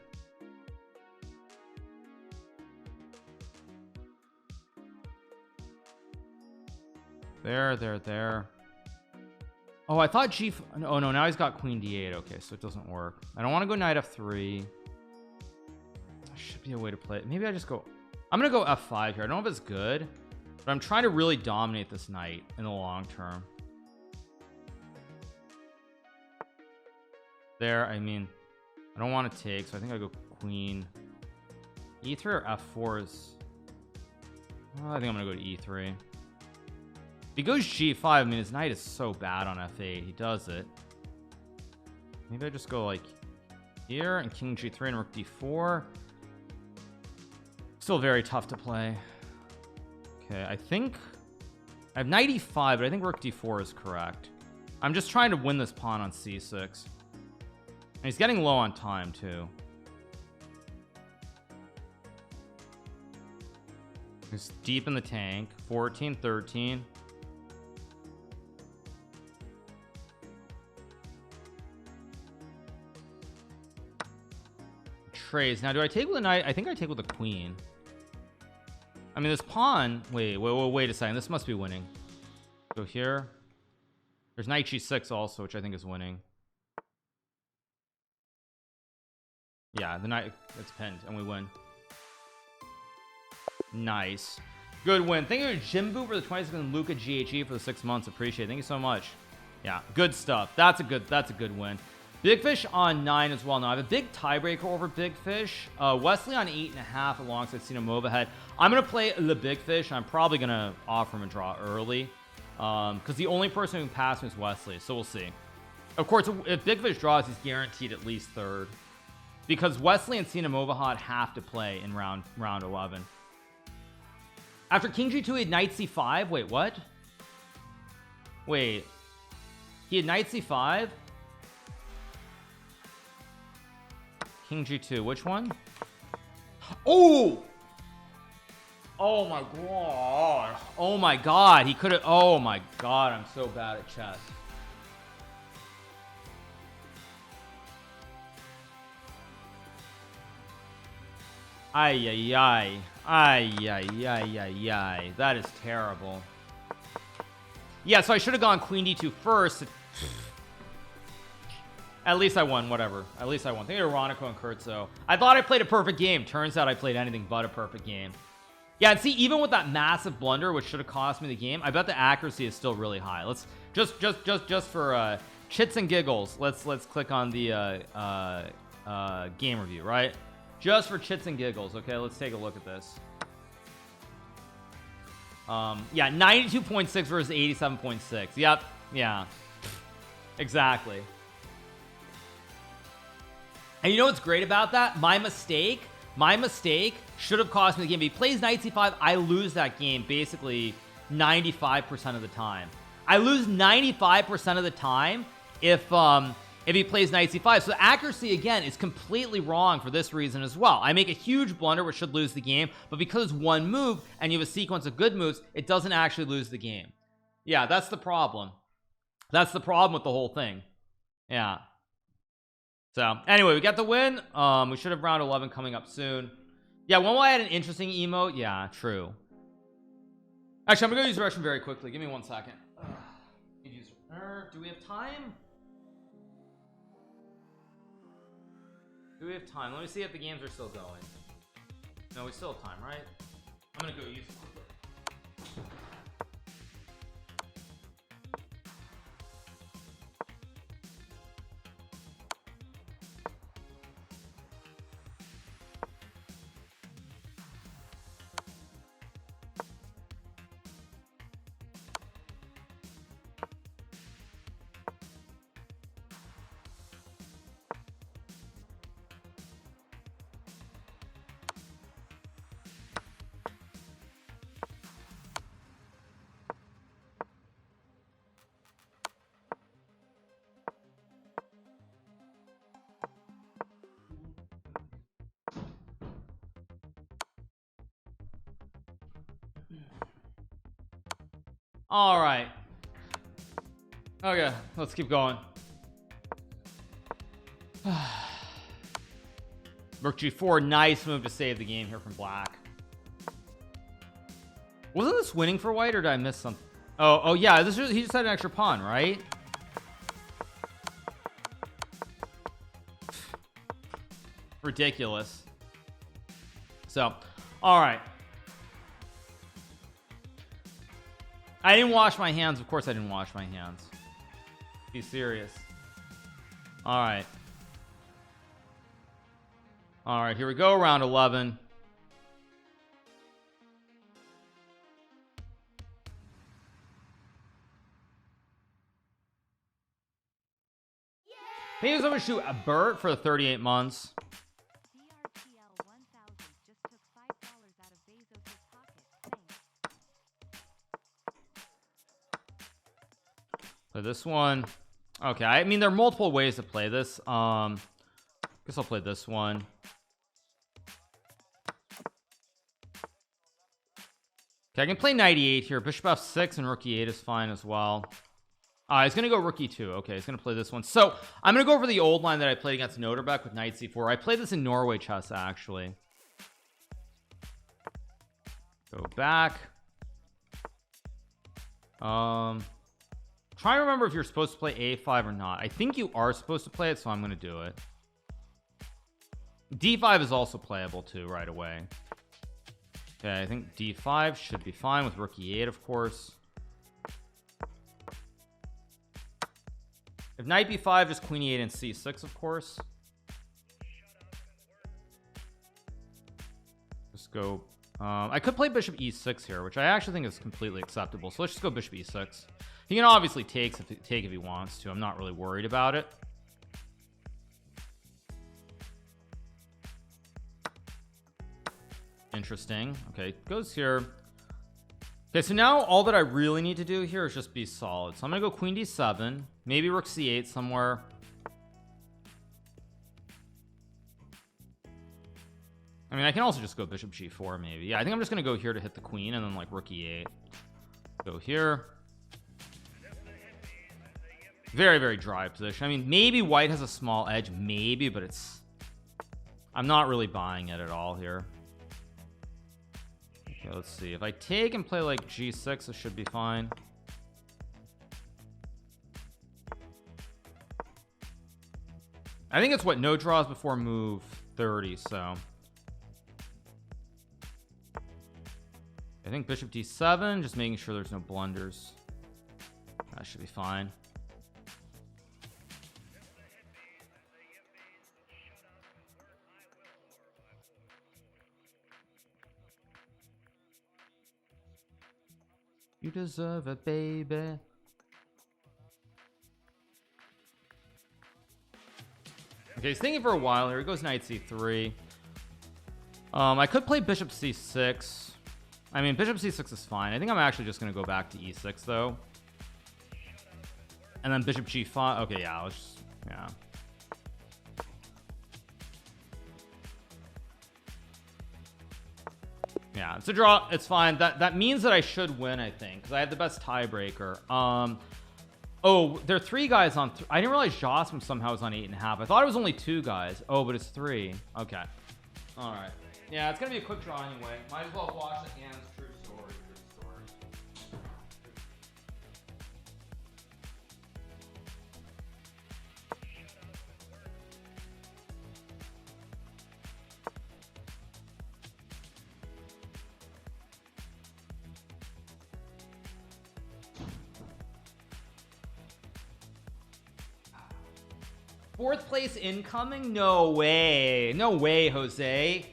There. Oh, I thought oh no, now he's got Queen D8. Okay, so it doesn't work. I don't want to go Knight F3. Should be a way to play it. Maybe I just go. I'm gonna go F5 here. I don't know if it's good, but I'm trying to really dominate this knight in the long term. There, I mean, I don't want to take, so I think I go Queen E3 or F4 is. Well, I think I'm gonna go to E3. If he goes G5, I mean, his knight is so bad on F8. He does it. Maybe I just go like here and King G3 and Rook D4. Still very tough to play. Okay, I think I have knight E5, but I think Rook D4 is correct. I'm just trying to win this pawn on C6. And he's getting low on time too. He's deep in the tank. 14, 13. Trades. Now, do I take with a knight? I think I take with a queen. I mean, this pawn. Wait a second. This must be winning. Go here. There's knight G6 also, which I think is winning. Yeah, the knight. It's pinned, and we win. Nice. Good win. Thank you to Jimbo for the 20 Luca GHE for the 6 months. Appreciate it. Thank you so much. Yeah, good stuff. That's a good win. Big Fish on 9 as well. Now I have a big tiebreaker over Big Fish. Wesley on 8.5 alongside Sinamova head. I'm gonna play the Big Fish. I'm probably gonna offer him a draw early, because the only person who can pass me is Wesley. So we'll see. Of course, if Big Fish draws, he's guaranteed at least third. because Wesley and Sinamovahad have to play in round 11. After King G2 he had Knight C5. Wait, what? Wait, he had Knight C5, King G2, which one? Oh my god, oh my god, he could have, oh my god, I'm so bad at chess. Ay ay ay, ay ay ay ay ay, that is terrible. Yeah, so I should have gone Queen D2 first. At least I won, whatever. At least I won. Thank you to Ronico and Kurtzo. I thought I played a perfect game. Turns out I played anything but a perfect game. Yeah, and see, even with that massive blunder, which should have cost me the game, I bet the accuracy is still really high. Let's just for chits and giggles, let's click on the game review, right? Just for chits and giggles. Okay, let's take a look at this. Yeah, 92.6 versus 87.6. Yep. Yeah, exactly. And you know what's great about that? My mistake should have cost me the game. If he plays Knight C5, I lose that game basically 95% of the time. I lose 95% of the time if he plays Knight C5. So the accuracy, again, is completely wrong for this reason as well. I make a huge blunder, which should lose the game, but because it's one move and you have a sequence of good moves, it doesn't actually lose the game. Yeah, that's the problem. That's the problem with the whole thing. Yeah. So anyway, we got the win. We should have round 11 coming up soon. Yeah, when will I add an interesting emote? Yeah, true. Actually, I'm gonna go use the restroom very quickly. Give me 1 second. Do we have time? Do we have time? Let me see if the games are still going. No, we still have time, right? I'm gonna go use it quickly. All right. Okay, let's keep going. Rook G4, nice move to save the game here from black. Wasn't this winning for white, or did I miss something? Oh yeah, he just had an extra pawn, right? Ridiculous. So, all right. I didn't wash my hands. Of course I didn't wash my hands. Be serious. All right. All right, here we go. Round 11. Thank you so much to Bert for the 38 months. Play this one. Okay, I mean there are multiple ways to play this. Guess I'll play this one. Okay, I can play knight e8 here. Bishop f6 and rook e8 is fine as well. He's gonna go rook e2. Okay, he's gonna play this one. So I'm gonna go over the old line that I played against Noterbeck with knight c4. I played this in Norway chess actually. Go back. Try to remember if you're supposed to play a5 or not. I think you are supposed to play it, so I'm going to do it. d5 is also playable too right away. Okay, I think d5 should be fine with rook e8, of course. If knight b5, just queen e8 and c6, of course. Just go. I could play bishop e6 here, which I actually think is completely acceptable. So let's just go bishop e6. He can obviously take if he wants to. I'm not really worried about it. Interesting. Okay, goes here. Okay, so now all that I really need to do here is just be solid. So I'm gonna go queen d7, maybe rook c8 somewhere. I mean, I can also just go bishop g4 maybe. Yeah, I think I'm just gonna go here to hit the queen and then like rook e8. Go here. Very, very dry position. I mean, maybe white has a small edge, maybe, but it's... I'm not really buying it at all here. Okay, let's see. If I take and play like g6, it should be fine. I think it's what, no draws before move 30, so... I think bishop d7, just making sure there's no blunders. That should be fine. You deserve it, baby. Okay, he's thinking for a while here. He goes knight c3. I could play bishop c6. I mean, bishop c6 is fine. I think I'm actually just going to go back to e6, though. And then bishop g5. Okay, yeah, let's just... Yeah. Yeah, it's a draw. It's fine. That means that I should win, I think, because I have the best tiebreaker. Oh, there are 3 guys on... I didn't realize Jocelyn somehow was on 8.5. I thought it was only 2 guys. Oh, but it's 3. Okay. All right. Yeah, it's going to be a quick draw anyway. Might as well watch the hands. True story. True story. Fourth place incoming? No way. No way, Jose.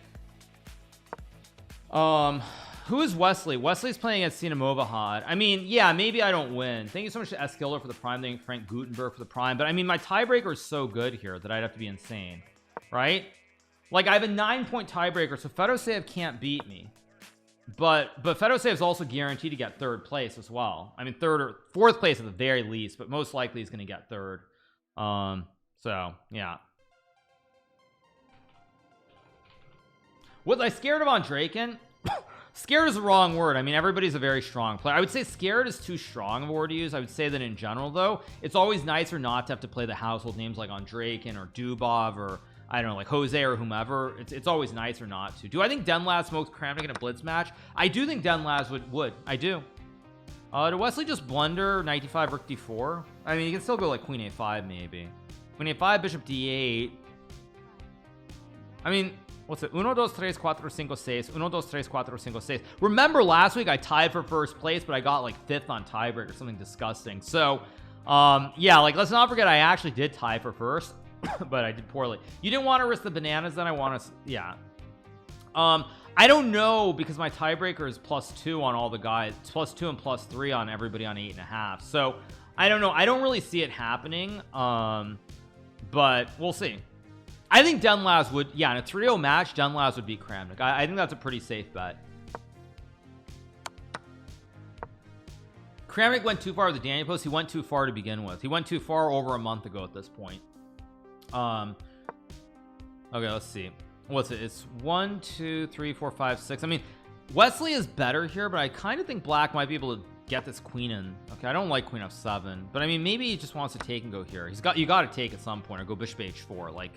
Who is Wesley? Wesley's playing at Cinemovahad. I mean, yeah, maybe I don't win. Thank you so much to S. Killer for the prime. Thank you, Frank Gutenberg for the prime. But I mean, my tiebreaker is so good here that I'd have to be insane, right? Like, I have a 9-point tiebreaker, so Fedoseev can't beat me. But Fedoseev is also guaranteed to get 3rd place as well. I mean, 3rd or 4th place at the very least, but most likely he's going to get 3rd. So yeah. Was I scared of Andrakin? Scared is the wrong word. I mean, everybody's a very strong player. I would say scared is too strong of a word to use. I would say that in general, though, it's always nicer not to have to play the household names like Andrakin or Dubov or I don't know, like Jose or whomever. It's always nicer not to. Do I think Denlaz smokes Kramnik in a blitz match? I do think Denlaz would. I do. Did Wesley just blunder knight d5 rook d4? I mean, you can still go like queen a5 maybe. Queen a5 bishop d8. I mean, what's it? 1, 2, 3, 4, 5, 6. 1, 2, 3, 4, 5, 6. Remember last week I tied for 1st place, but I got like 5th on tiebreaker, something disgusting. So, yeah, like let's not forget I actually did tie for 1st, but I did poorly. You didn't want to risk the bananas, then I want to, yeah. I don't know because my tiebreaker is +2 on all the guys, +2 and +3 on everybody on 8.5. So I don't know. I don't really see it happening. But we'll see. I think Denlaz would, yeah, in a 3-0 match, Denlaz would beat Kramnik. I think that's a pretty safe bet. Kramnik went too far with the Daniel post. He went too far to begin with. He went too far over a month ago at this point. Okay, let's see. What's it? It's 1, 2, 3, 4, 5, 6. I mean, Wesley is better here, but I kind of think Black might be able to get this queen in. Okay, I don't like queen f7, but I mean, maybe he just wants to take and go here. You got to take at some point or go bishop h4. Like,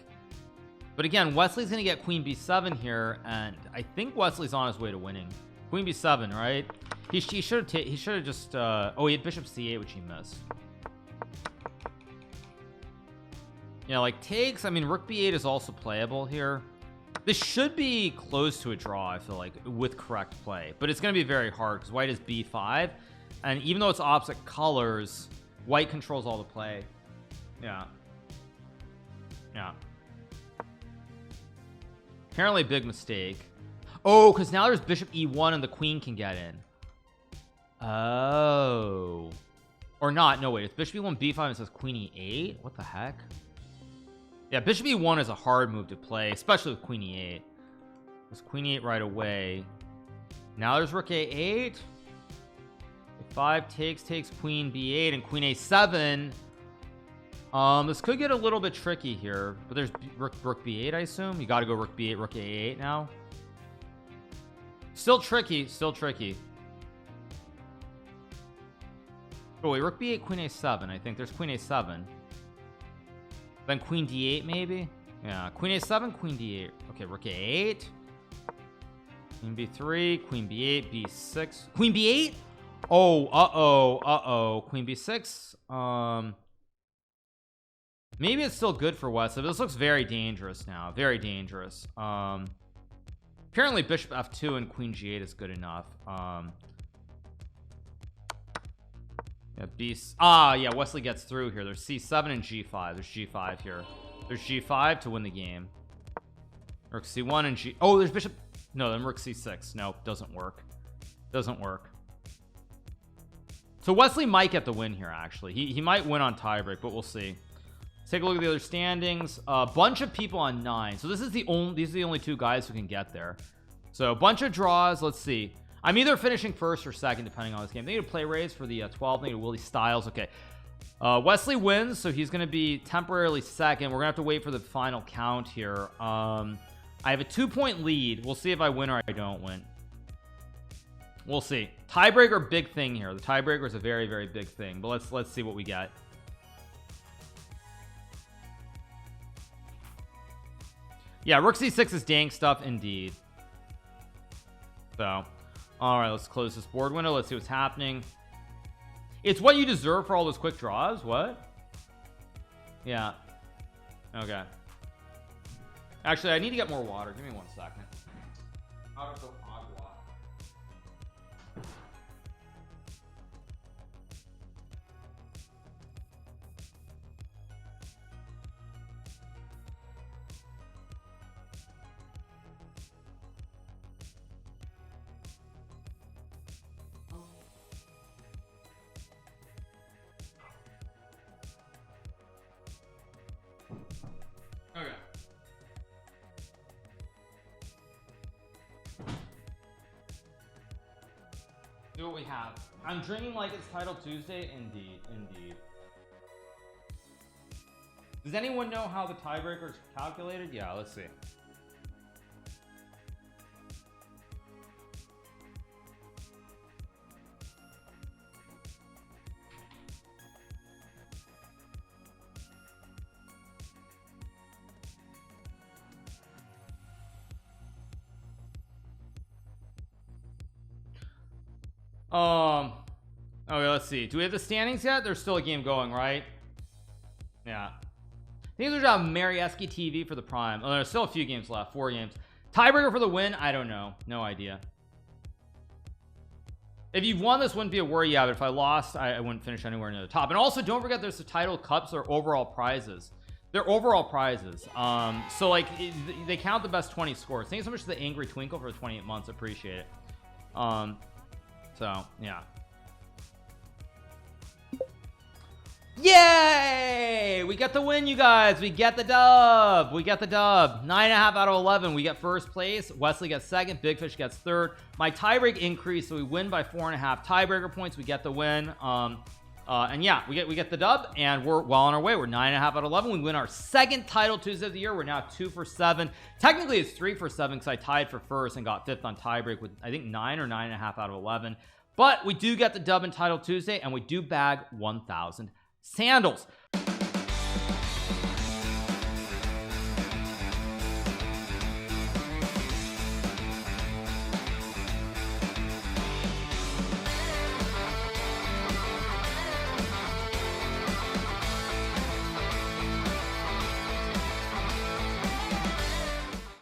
but again, Wesley's gonna get queen b7 here, and I think Wesley's on his way to winning. Queen b7, right? He should have just oh, he had bishop c8, which he missed. Yeah, like takes. I mean, rook b8 is also playable here. This should be close to a draw, I feel like, with correct play, but it's going to be very hard because white is b5, and even though it's opposite colors, white controls all the play. Yeah. Apparently a big mistake. Oh, because now there's bishop e1 and the queen can get in. Oh. Or not. No, wait. It's bishop e1, b5, and it says queen e8? What the heck? Yeah, bishop e1 is a hard move to play, especially with queen e8. There's queen e8 right away. Now there's rook a8. F5 takes queen b8 and queen a7. This could get a little bit tricky here, but there's rook b8. I assume you got to go rook b8, rook a8 now. Still tricky. Oh wait, rook b8, queen a7. I think there's queen a7. Then queen d8 maybe. Yeah, queen a7, queen d8. Okay, rook a8. Queen b3, queen b8, b6, queen b8. Oh, queen b6. Maybe it's still good for Wesley. This looks very dangerous now. Very dangerous. Apparently bishop f2 and queen g8 is good enough. Yeah, Wesley gets through here. There's c7 and g5. There's g5 here. There's g5 to win the game. Rook c1 and there's bishop. No, then rook c6. No, doesn't work. So Wesley might get the win here. Actually, he might win on tiebreak, but we'll see. Let's take a look at the other standings. A bunch of people on 9. So these are the only 2 guys who can get there. So a bunch of draws. Let's see. I'm either finishing first or second depending on this game. They need a play raise for the 12. They need a Willie Styles. Okay, Wesley wins, so he's going to be temporarily second. We're gonna have to wait for the final count here. I have a 2-point lead. We'll see if I win or I don't win. We'll see. Tiebreaker, big thing here. The tiebreaker is a very, very big thing, but let's see what we get. Yeah, rook c6 is dank stuff indeed. So all right, let's close this board window. Let's see what's happening. It's what you deserve for all those quick draws. What? Yeah. Okay. Actually, I need to get more water. Give me 1 second. Out of the agua. Okay. See what we have. I'm drinking like it's Title Tuesday. Indeed. Does anyone know how the tiebreaker is calculated? Yeah, let's see. Okay, let's see. Do we have the standings yet? There's still a game going, right? Yeah. I think there's a Marieski TV for the prime. Oh, there's still a few games left. 4 games. Tiebreaker for the win? I don't know. No idea. If you won, this wouldn't be a worry. Yeah, but if I lost, I wouldn't finish anywhere near the top. And also, don't forget there's the title cups or overall prizes. They're overall prizes. So like they count the best 20 scores. Thank you so much to the Angry Twinkle for 28 months. Appreciate it. So yeah. Yay, we got the win, you guys. We get the dub. 9.5 out of 11. We get first place. Wesley gets second. Big Fish gets third. My tiebreak increased, so we win by 4.5 tiebreaker points. We get the win. And yeah, we get the dub, and we're well on our way. We're 9.5 out of 11. We win our second title Tuesday of the year. We're now 2 for 7. Technically it's 3 for 7 because I tied for first and got 5th on tiebreak with I think 9 or 9.5 out of 11. But we do get the dub in title Tuesday, and we do bag 1,000 sandals.